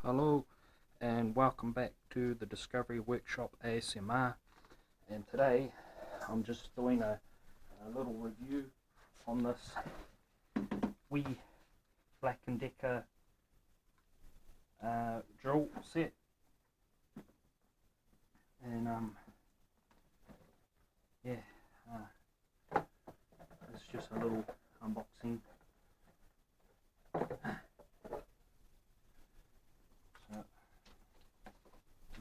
Hello and welcome back to the Discovery Workshop ASMR, and today I'm just doing a little review on this wee Black+Decker drill set, and yeah, it's just a little unboxing.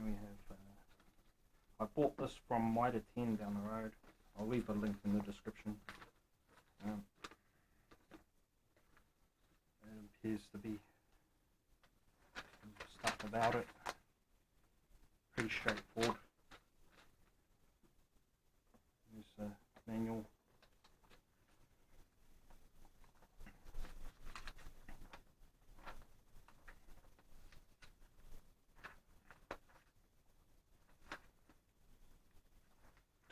We have I bought this from Mitre down the road. I'll leave a link in the description. It appears to be stuff about it. Pretty straightforward. There's a manual.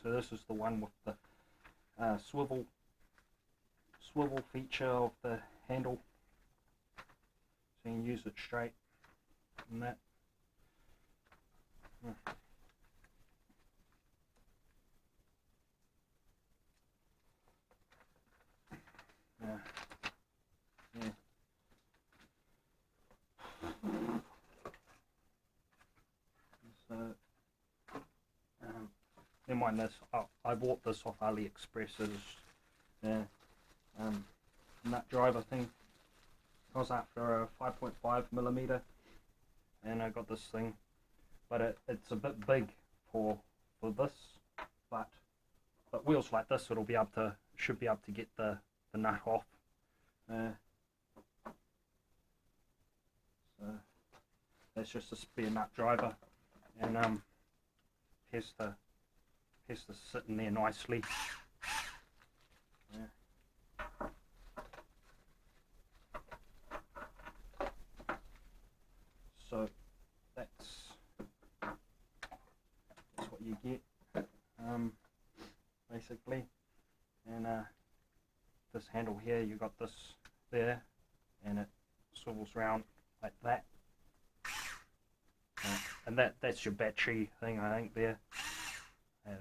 So this is the one with the swivel feature of the handle, so you can use it straight and that. Yeah. So never mind this. I bought this off Aliexpress's nut driver thing. I was after a 5.5mm, and I got this thing, but it's a bit big for this. But wheels like this, should be able to get the nut off. So that's just a spare nut driver, and appears to sit in there nicely. So that's what you get, basically. And this handle here, you got this there, and it swivels around like that. And that's your battery thing, I think, there. And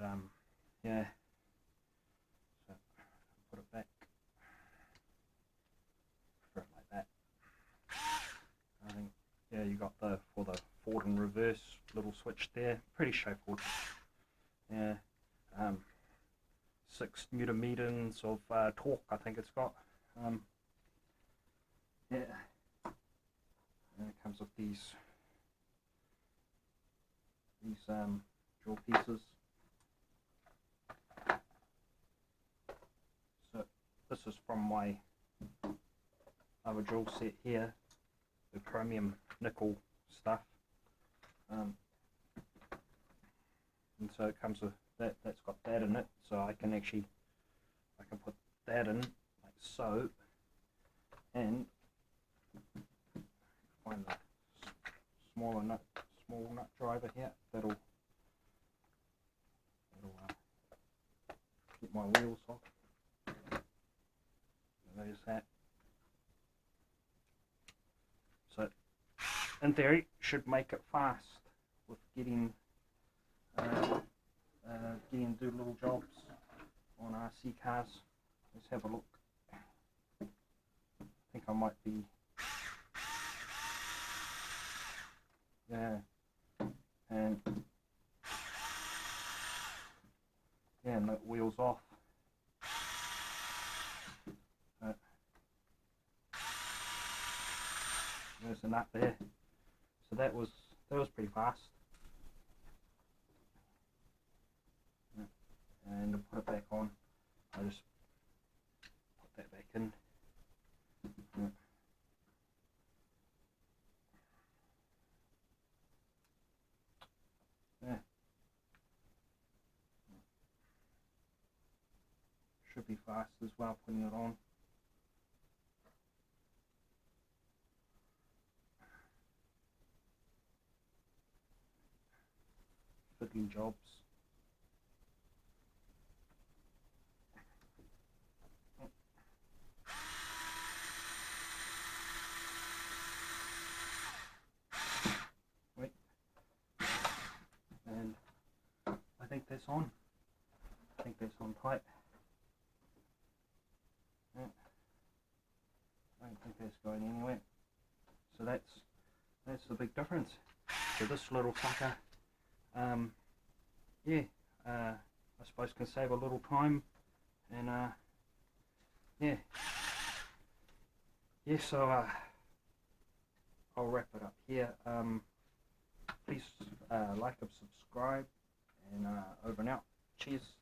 yeah. So put it back. Put it like that. I think, yeah, you got for the forward and reverse little switch there. Pretty straightforward. Yeah. 6 Newton-meters of torque, I think it's got. Yeah. And it comes with these drill pieces. So this is from my other drill set here, the chromium nickel stuff, and so it comes with that's got that in it, so I can put that in like so, and find the small nut driver here that'll get my wheels off. There's that. So in theory should make it fast with getting do little jobs on RC cars. Let's have a look. I think I might be, yeah, and yeah, no wheels off. There's a nut there, so that was pretty fast. And to put it back on, I just put that back in. Yeah. Should be fast as well putting it on. Fiddly jobs. that's on. I think that's on tight. Yeah. I don't think that's going anywhere. So that's the big difference. So this little sucker, yeah, I suppose can save a little time, and yeah, so I'll wrap it up here. Please like and subscribe, and over and out. Cheers.